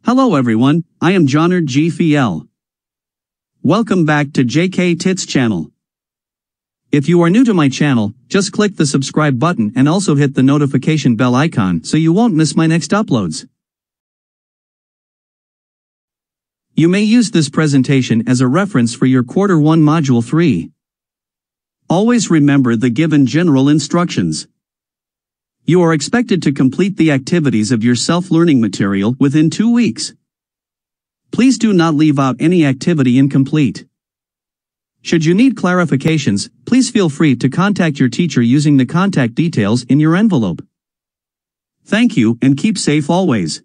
Hello everyone, I am Johnard GFL. Welcome back to JK Tits channel. If you are new to my channel, just click the subscribe button and also hit the notification bell icon so you won't miss my next uploads. You may use this presentation as a reference for your Quarter 1 Module 3. Always remember the given general instructions. You are expected to complete the activities of your self-learning material within 2 weeks. Please do not leave out any activity incomplete. Should you need clarifications, please feel free to contact your teacher using the contact details in your envelope. Thank you and keep safe always.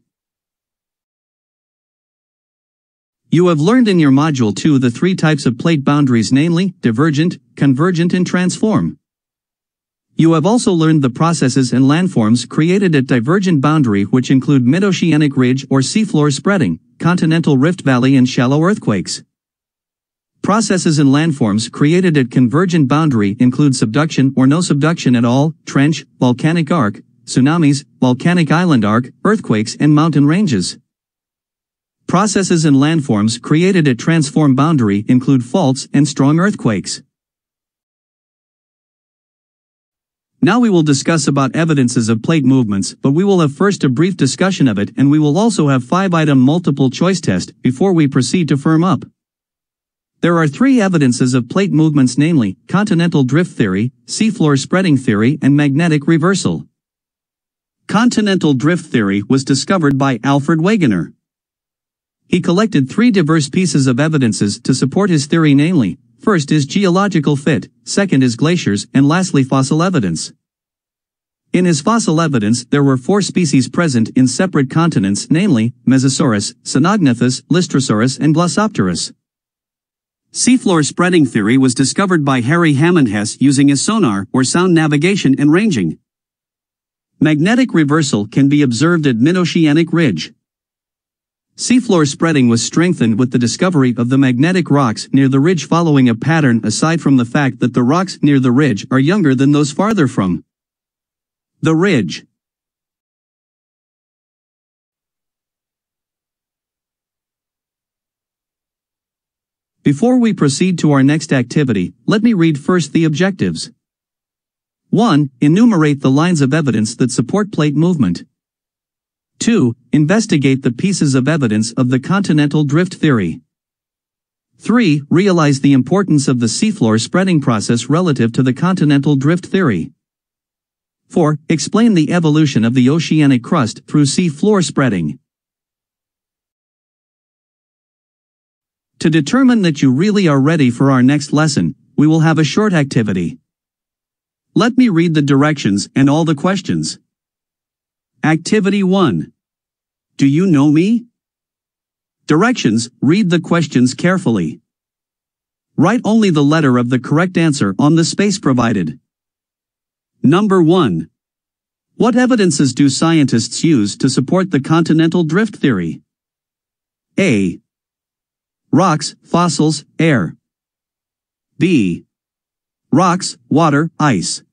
You have learned in your Module 2 the 3 types of plate boundaries, namely, divergent, convergent and transform. You have also learned the processes and landforms created at divergent boundary, which include mid-oceanic ridge or seafloor spreading, continental rift valley and shallow earthquakes. Processes and landforms created at convergent boundary include subduction or no subduction at all, trench, volcanic arc, tsunamis, volcanic island arc, earthquakes and mountain ranges. Processes and landforms created at transform boundary include faults and strong earthquakes. Now we will discuss about evidences of plate movements, but we will have first a brief discussion of it, and we will also have 5-item multiple choice test before we proceed to firm up. There are 3 evidences of plate movements, namely, continental drift theory, seafloor spreading theory and magnetic reversal. Continental drift theory was discovered by Alfred Wegener. He collected 3 diverse pieces of evidences to support his theory, namely, first is geological fit, second is glaciers, and lastly fossil evidence. In his fossil evidence there were 4 species present in separate continents, namely, Mesosaurus, Cynognethus, Lystrosaurus and Glossopteris. Seafloor spreading theory was discovered by Harry Hammond Hess using a sonar or sound navigation and ranging. Magnetic reversal can be observed at mid-oceanic ridge. Seafloor spreading was strengthened with the discovery of the magnetic rocks near the ridge following a pattern, aside from the fact that the rocks near the ridge are younger than those farther from the ridge. Before we proceed to our next activity, let me read first the objectives. 1. Enumerate the lines of evidence that support plate movement. 2. Investigate the pieces of evidence of the continental drift theory. 3. Realize the importance of the seafloor spreading process relative to the continental drift theory. 4. Explain the evolution of the oceanic crust through seafloor spreading. To determine that you really are ready for our next lesson, we will have a short activity. Let me read the directions and all the questions. Activity 1. Do you know me? Directions: read the questions carefully. Write only the letter of the correct answer on the space provided. Number 1. What evidences do scientists use to support the continental drift theory? A. Rocks, fossils, air. B. Rocks, water, ice.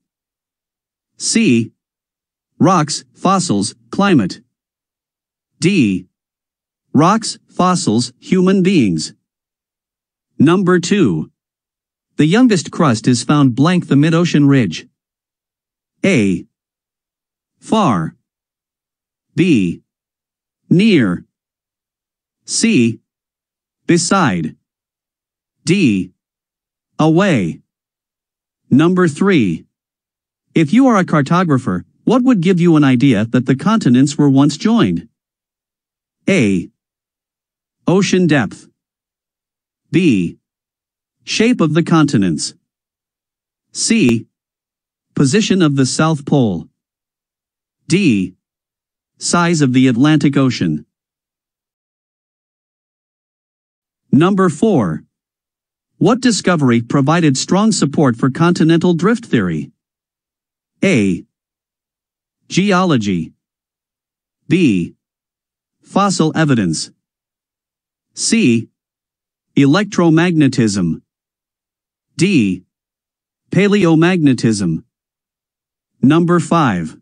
C. Rocks, fossils, climate. D. Rocks, fossils, human beings. Number 2. The youngest crust is found blank the mid-ocean ridge. A. Far. B. Near. C. Beside. D. Away. Number 3. If you are a cartographer, what would give you an idea that the continents were once joined? A. Ocean depth. B. Shape of the continents. C. Position of the South Pole. D. Size of the Atlantic Ocean. Number 4. What discovery provided strong support for continental drift theory? A. Geology. B. Fossil evidence. C. Electromagnetism. D. Paleomagnetism. Number 5.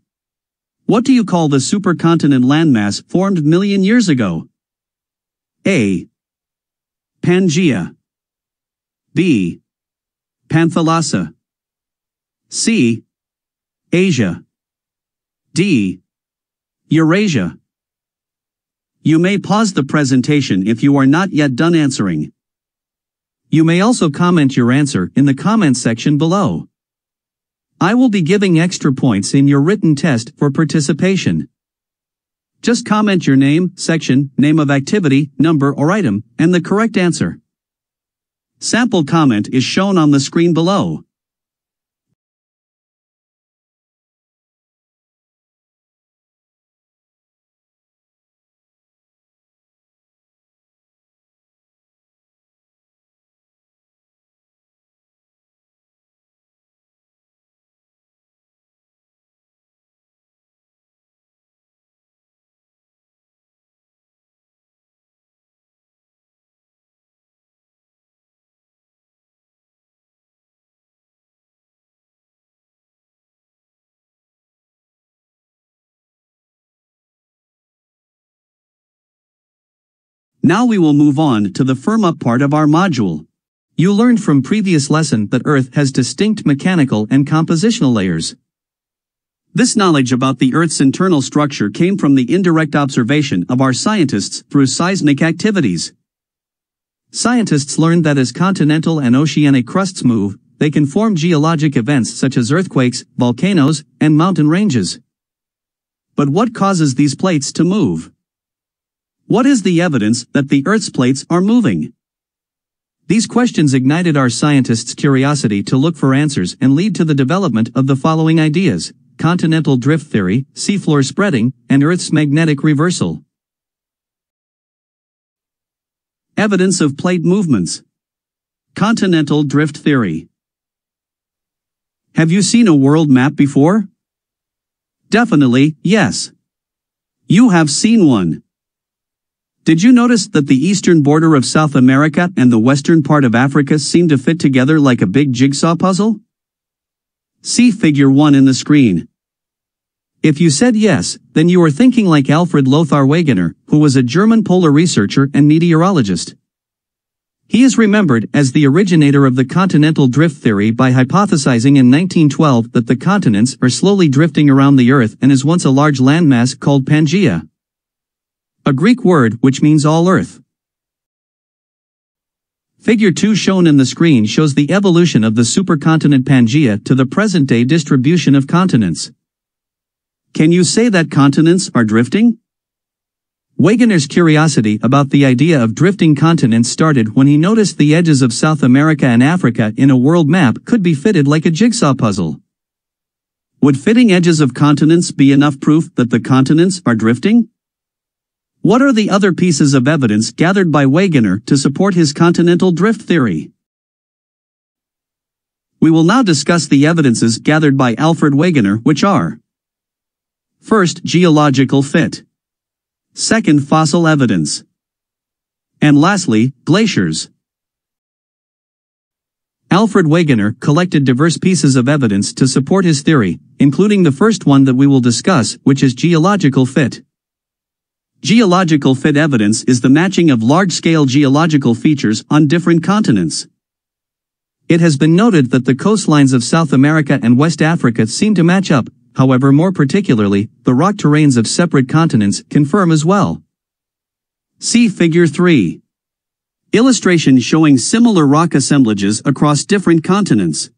What do you call the supercontinent landmass formed million years ago? A. Pangaea. B. Panthalassa. C. Asia. D. Eurasia. You may pause the presentation if you are not yet done answering. You may also comment your answer in the comments section below. I will be giving extra points in your written test for participation. Just comment your name, section, name of activity, number or item, and the correct answer. Sample comment is shown on the screen below. Now we will move on to the firm-up part of our module. You learned from previous lesson that Earth has distinct mechanical and compositional layers. This knowledge about the Earth's internal structure came from the indirect observation of our scientists through seismic activities. Scientists learned that as continental and oceanic crusts move, they can form geologic events such as earthquakes, volcanoes, and mountain ranges. But what causes these plates to move? What is the evidence that the Earth's plates are moving? These questions ignited our scientists' curiosity to look for answers and lead to the development of the following ideas: continental drift theory, seafloor spreading, and Earth's magnetic reversal. Evidence of plate movements. Continental drift theory. Have you seen a world map before? Definitely, yes. You have seen one. Did you notice that the eastern border of South America and the western part of Africa seem to fit together like a big jigsaw puzzle? See Figure 1 in the screen. If you said yes, then you are thinking like Alfred Lothar Wegener, who was a German polar researcher and meteorologist. He is remembered as the originator of the continental drift theory by hypothesizing in 1912 that the continents are slowly drifting around the Earth and is once a large landmass called Pangaea, a Greek word which means all Earth. Figure 2 shown in the screen shows the evolution of the supercontinent Pangaea to the present-day distribution of continents. Can you say that continents are drifting? Wegener's curiosity about the idea of drifting continents started when he noticed the edges of South America and Africa in a world map could be fitted like a jigsaw puzzle. Would fitting edges of continents be enough proof that the continents are drifting? What are the other pieces of evidence gathered by Wegener to support his continental drift theory? We will now discuss the evidences gathered by Alfred Wegener, which are: first, geological fit; second, fossil evidence; and lastly, glaciers. Alfred Wegener collected diverse pieces of evidence to support his theory, including the first one that we will discuss, which is geological fit. Geological fit evidence is the matching of large-scale geological features on different continents. It has been noted that the coastlines of South America and West Africa seem to match up, however, more particularly, the rock terrains of separate continents confirm as well. See Figure 3. Illustration showing similar rock assemblages across different continents.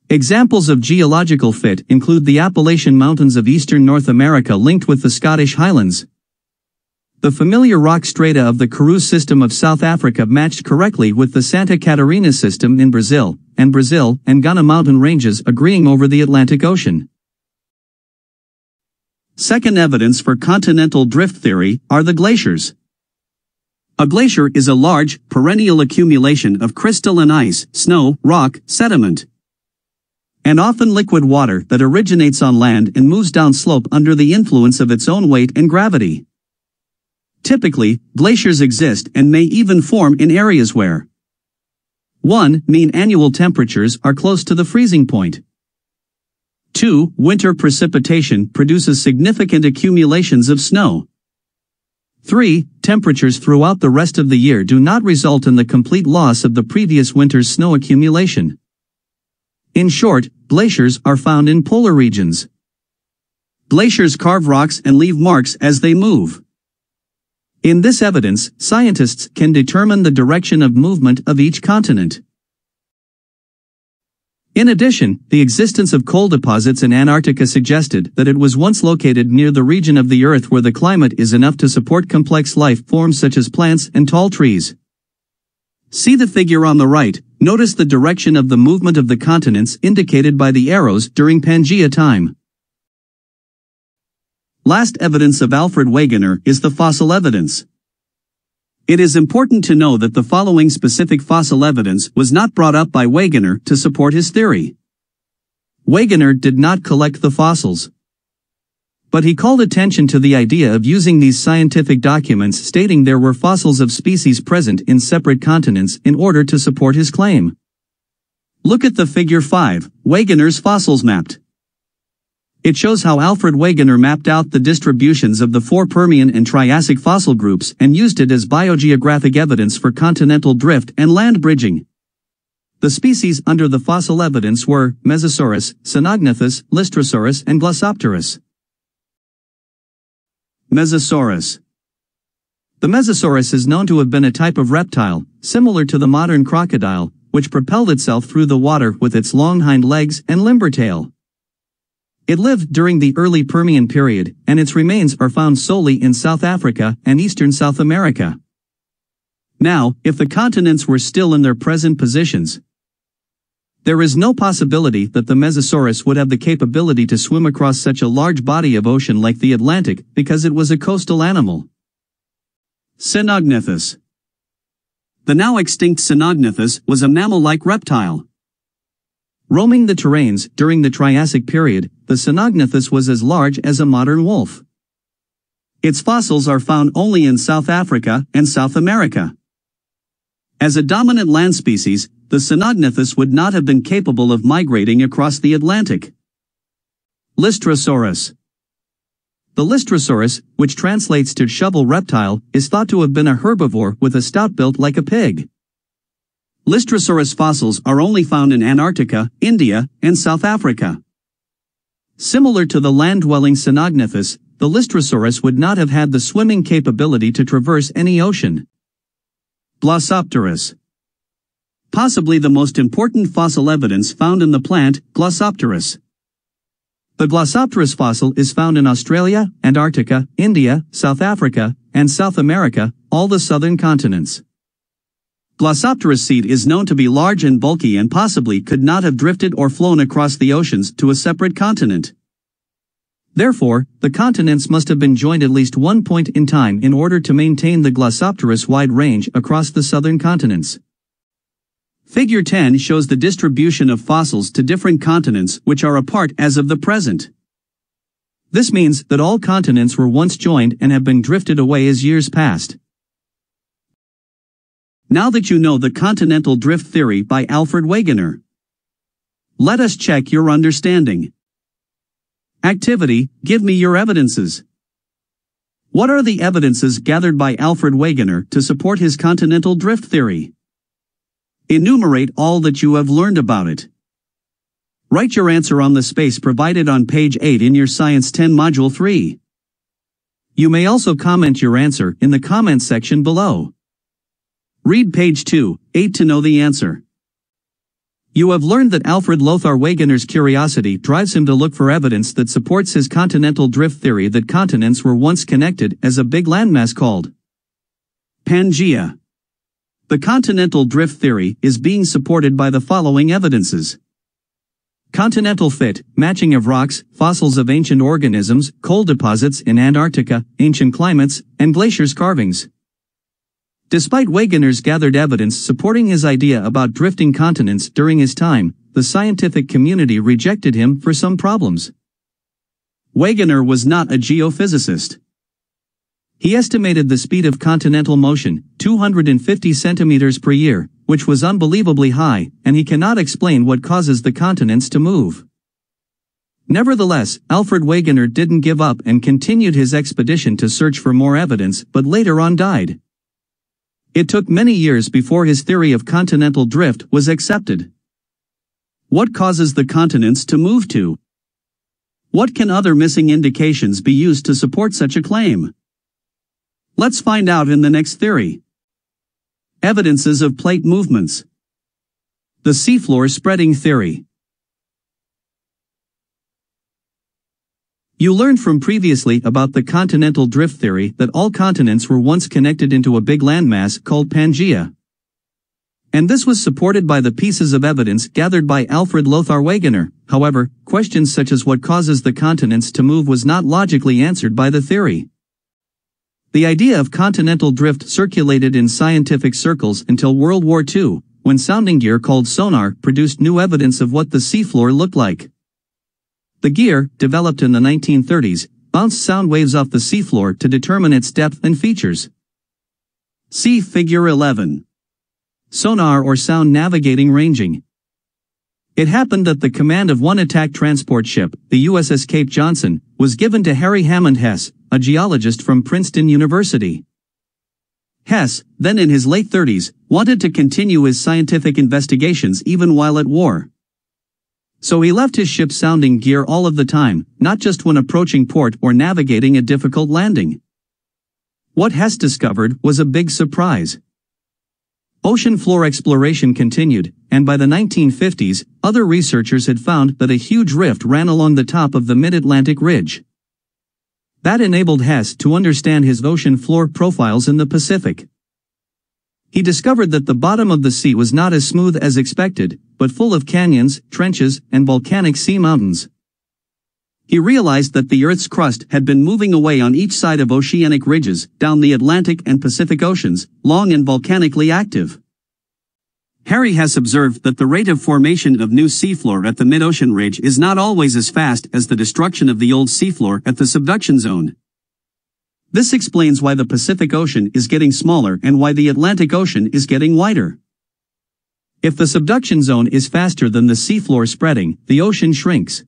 Examples of geological fit include the Appalachian Mountains of eastern North America linked with the Scottish Highlands. The familiar rock strata of the Karoo system of South Africa matched correctly with the Santa Catarina system in Brazil and Ghana mountain ranges agreeing over the Atlantic Ocean. Second evidence for continental drift theory are the glaciers. A glacier is a large, perennial accumulation of crystalline ice, snow, rock, sediment, and often liquid water that originates on land and moves downslope under the influence of its own weight and gravity. Typically, glaciers exist and may even form in areas where 1. Mean annual temperatures are close to the freezing point. 2. Winter precipitation produces significant accumulations of snow. 3. Temperatures throughout the rest of the year do not result in the complete loss of the previous winter's snow accumulation. In short, glaciers are found in polar regions. Glaciers carve rocks and leave marks as they move. In this evidence, scientists can determine the direction of movement of each continent. In addition, the existence of coal deposits in Antarctica suggested that it was once located near the region of the Earth where the climate is enough to support complex life forms such as plants and tall trees. See the figure on the right. Notice the direction of the movement of the continents indicated by the arrows during Pangea time. Last evidence of Alfred Wegener is the fossil evidence. It is important to know that the following specific fossil evidence was not brought up by Wegener to support his theory. Wegener did not collect the fossils. But he called attention to the idea of using these scientific documents stating there were fossils of species present in separate continents in order to support his claim. Look at the figure 5, Wegener's fossils mapped. It shows how Alfred Wegener mapped out the distributions of the 4 Permian and Triassic fossil groups and used it as biogeographic evidence for continental drift and land bridging. The species under the fossil evidence were Mesosaurus, Cynognithus, Lystrosaurus and Glossopteris. Mesosaurus. The Mesosaurus is known to have been a type of reptile, similar to the modern crocodile, which propelled itself through the water with its long hind legs and limber tail. It lived during the early Permian period, and its remains are found solely in South Africa and eastern South America. Now, if the continents were still in their present positions, there is no possibility that the Mesosaurus would have the capability to swim across such a large body of ocean like the Atlantic because it was a coastal animal. Cynognithus. The now extinct Cynognithus was a mammal-like reptile. Roaming the terrains during the Triassic period, the Cynognithus was as large as a modern wolf. Its fossils are found only in South Africa and South America. As a dominant land species, the Cynognithus would not have been capable of migrating across the Atlantic. Lystrosaurus. The Lystrosaurus, which translates to shovel reptile, is thought to have been a herbivore with a snout built like a pig. Lystrosaurus fossils are only found in Antarctica, India, and South Africa. Similar to the land-dwelling Cynognithus, the Lystrosaurus would not have had the swimming capability to traverse any ocean. Glossopteris. Possibly the most important fossil evidence found in the plant, Glossopteris. The Glossopteris fossil is found in Australia, Antarctica, India, South Africa, and South America, all the southern continents. Glossopteris seed is known to be large and bulky and possibly could not have drifted or flown across the oceans to a separate continent. Therefore, the continents must have been joined at least one point in time in order to maintain the Glossopteris wide range across the southern continents. Figure 10 shows the distribution of fossils to different continents which are apart as of the present. This means that all continents were once joined and have been drifted away as years passed. Now that you know the continental drift theory by Alfred Wegener, let us check your understanding. Activity, give me your evidences. What are the evidences gathered by Alfred Wegener to support his continental drift theory? Enumerate all that you have learned about it. Write your answer on the space provided on page 8 in your Science 10 Module 3. You may also comment your answer in the comments section below. Read page 2, 8 to know the answer. You have learned that Alfred Lothar Wegener's curiosity drives him to look for evidence that supports his continental drift theory that continents were once connected as a big landmass called Pangea. The continental drift theory is being supported by the following evidences. Continental fit, matching of rocks, fossils of ancient organisms, coal deposits in Antarctica, ancient climates, and glaciers carvings. Despite Wegener's gathered evidence supporting his idea about drifting continents during his time, the scientific community rejected him for some problems. Wegener was not a geophysicist. He estimated the speed of continental motion, 250 centimeters per year, which was unbelievably high, and he cannot explain what causes the continents to move. Nevertheless, Alfred Wegener didn't give up and continued his expedition to search for more evidence, but later on died. It took many years before his theory of continental drift was accepted. What causes the continents to move to? What can other missing indications be used to support such a claim? Let's find out in the next theory. Evidences of plate movements. The seafloor spreading theory. You learned from previously about the continental drift theory that all continents were once connected into a big landmass called Pangaea. And this was supported by the pieces of evidence gathered by Alfred Lothar Wegener. However, questions such as what causes the continents to move was not logically answered by the theory. The idea of continental drift circulated in scientific circles until World War II, when sounding gear called sonar produced new evidence of what the seafloor looked like. The gear, developed in the 1930s, bounced sound waves off the seafloor to determine its depth and features. See Figure 11. Sonar or sound navigating ranging. It happened that the command of one attack transport ship, the USS Cape Johnson, was given to Harry Hammond Hess, a geologist from Princeton University. Hess, then in his late 30s, wanted to continue his scientific investigations even while at war. So he left his ship's sounding gear all of the time, not just when approaching port or navigating a difficult landing. What Hess discovered was a big surprise. Ocean floor exploration continued, and by the 1950s, other researchers had found that a huge rift ran along the top of the mid-Atlantic ridge. That enabled Hess to understand his ocean floor profiles in the Pacific. He discovered that the bottom of the sea was not as smooth as expected, but full of canyons, trenches, and volcanic sea mountains. He realized that the Earth's crust had been moving away on each side of oceanic ridges, down the Atlantic and Pacific Oceans, long and volcanically active. Harry has observed that the rate of formation of new seafloor at the mid-ocean ridge is not always as fast as the destruction of the old seafloor at the subduction zone. This explains why the Pacific Ocean is getting smaller and why the Atlantic Ocean is getting wider. If the subduction zone is faster than the seafloor spreading, the ocean shrinks.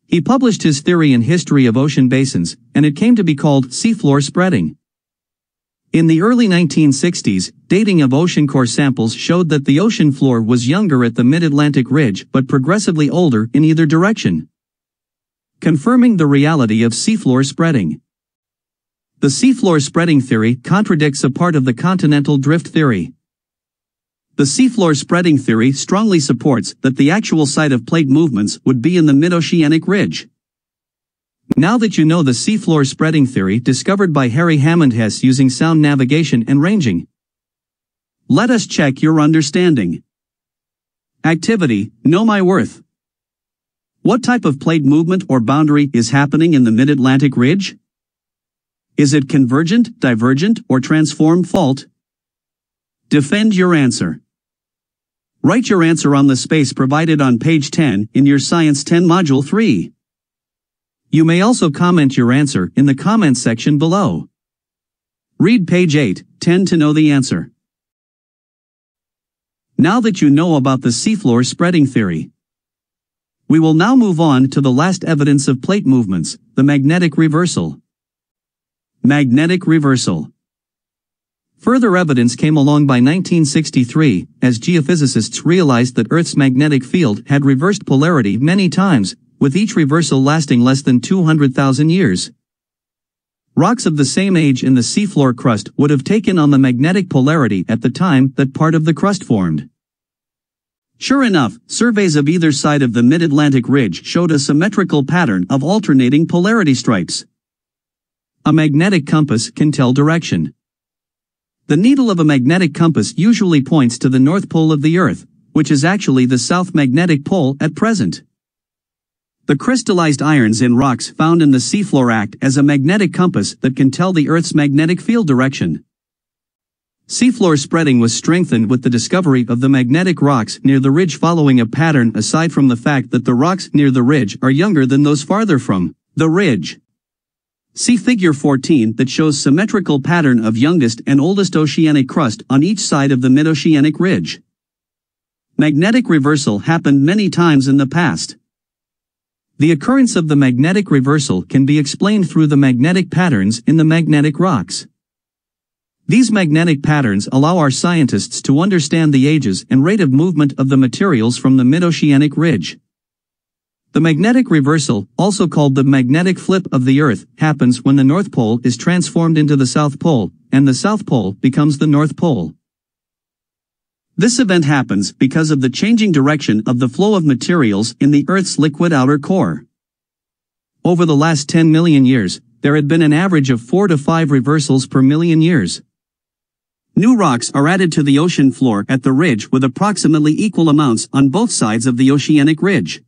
He published his theory in History of Ocean Basins, and it came to be called seafloor spreading. In the early 1960s, dating of ocean core samples showed that the ocean floor was younger at the mid-Atlantic ridge but progressively older in either direction, confirming the reality of seafloor spreading. The seafloor spreading theory contradicts a part of the continental drift theory. The seafloor spreading theory strongly supports that the actual site of plate movements would be in the mid-oceanic ridge. Now that you know the seafloor spreading theory discovered by Harry Hammond Hess using sound navigation and ranging, let us check your understanding. Activity, know my worth. What type of plate movement or boundary is happening in the mid-Atlantic ridge? Is it convergent, divergent, or transform fault? Defend your answer. Write your answer on the space provided on page 10 in your Science 10 Module 3. You may also comment your answer in the comments section below. Read page 8, 10 to know the answer. Now that you know about the seafloor spreading theory, we will now move on to the last evidence of plate movements, the magnetic reversal. Magnetic reversal. Further evidence came along by 1963, as geophysicists realized that Earth's magnetic field had reversed polarity many times, with each reversal lasting less than 200,000 years. Rocks of the same age in the seafloor crust would have taken on the magnetic polarity at the time that part of the crust formed. Sure enough, surveys of either side of the mid-Atlantic ridge showed a symmetrical pattern of alternating polarity stripes. A magnetic compass can tell direction. The needle of a magnetic compass usually points to the North Pole of the Earth, which is actually the South Magnetic Pole at present. The crystallized irons in rocks found in the seafloor act as a magnetic compass that can tell the Earth's magnetic field direction. Seafloor spreading was strengthened with the discovery of the magnetic rocks near the ridge following a pattern aside from the fact that the rocks near the ridge are younger than those farther from the ridge. See Figure 14 that shows symmetrical pattern of youngest and oldest oceanic crust on each side of the mid-oceanic ridge. Magnetic reversal happened many times in the past. The occurrence of the magnetic reversal can be explained through the magnetic patterns in the magnetic rocks. These magnetic patterns allow our scientists to understand the ages and rate of movement of the materials from the mid-oceanic ridge. The magnetic reversal, also called the magnetic flip of the Earth, happens when the North Pole is transformed into the South Pole, and the South Pole becomes the North Pole. This event happens because of the changing direction of the flow of materials in the Earth's liquid outer core. Over the last 10 million years, there had been an average of 4 to 5 reversals per million years. New rocks are added to the ocean floor at the ridge with approximately equal amounts on both sides of the oceanic ridge.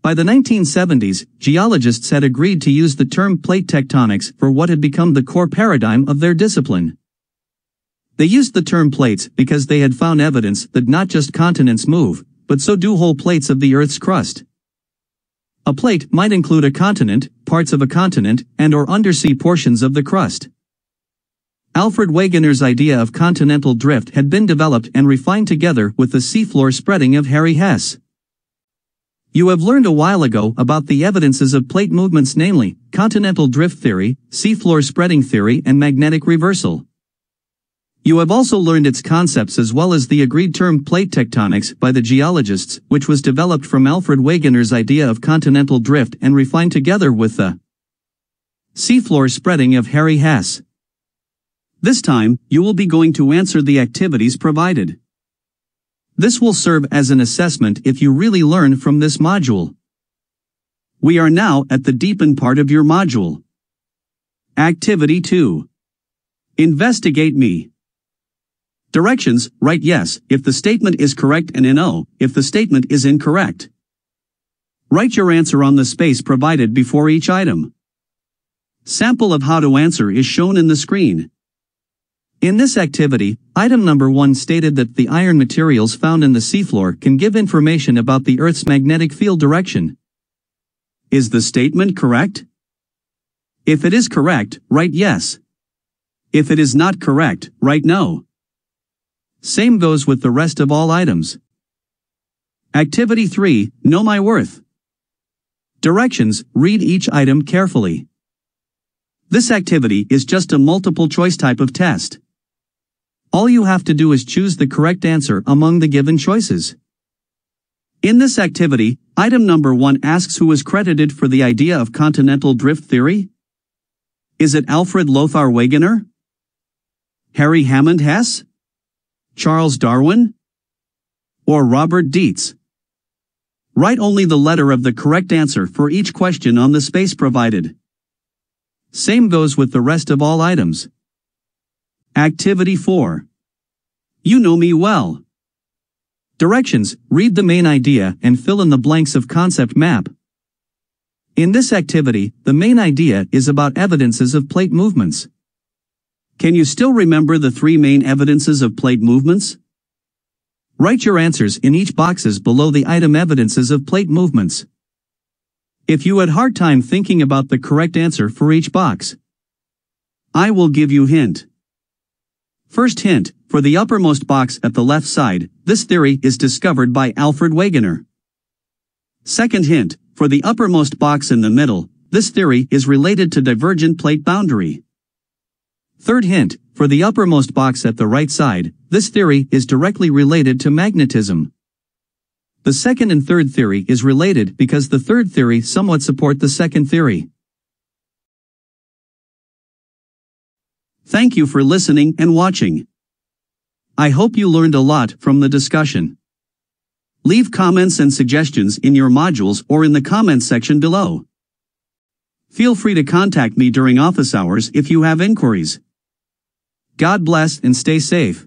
By the 1970s, geologists had agreed to use the term plate tectonics for what had become the core paradigm of their discipline. They used the term plates because they had found evidence that not just continents move, but so do whole plates of the Earth's crust. A plate might include a continent, parts of a continent, and/or undersea portions of the crust. Alfred Wegener's idea of continental drift had been developed and refined together with the seafloor spreading of Harry Hess. You have learned a while ago about the evidences of plate movements, namely, continental drift theory, seafloor spreading theory, and magnetic reversal. You have also learned its concepts as well as the agreed term plate tectonics by the geologists, which was developed from Alfred Wegener's idea of continental drift and refined together with the seafloor spreading of Harry Hess. This time, you will be going to answer the activities provided. This will serve as an assessment if you really learn from this module. We are now at the deepen part of your module. Activity 2. Investigate me. Directions: write yes if the statement is correct and no if the statement is incorrect. Write your answer on the space provided before each item. Sample of how to answer is shown in the screen. In this activity, item number 1 stated that the iron materials found in the seafloor can give information about the Earth's magnetic field direction. Is the statement correct? If it is correct, write yes. If it is not correct, write no. Same goes with the rest of all items. Activity 3, Know My Worth. Directions: read each item carefully. This activity is just a multiple choice type of test. All you have to do is choose the correct answer among the given choices. In this activity, item number 1 asks who is credited for the idea of continental drift theory. Is it Alfred Lothar Wegener? Harry Hammond Hess? Charles Darwin? Or Robert Dietz? Write only the letter of the correct answer for each question on the space provided. Same goes with the rest of all items. Activity 4. You know me well. Directions: read the main idea and fill in the blanks of concept map. In this activity, the main idea is about evidences of plate movements. Can you still remember the 3 main evidences of plate movements? Write your answers in each boxes below the item evidences of plate movements. If you had hard time thinking about the correct answer for each box, I will give you hint. First hint: for the uppermost box at the left side, this theory is discovered by Alfred Wegener. Second hint: for the uppermost box in the middle, this theory is related to divergent plate boundary. Third hint: for the uppermost box at the right side, this theory is directly related to magnetism. The second and third theory is related because the third theory somewhat support the second theory. Thank you for listening and watching. I hope you learned a lot from the discussion. Leave comments and suggestions in your modules or in the comments section below. Feel free to contact me during office hours if you have inquiries. God bless and stay safe.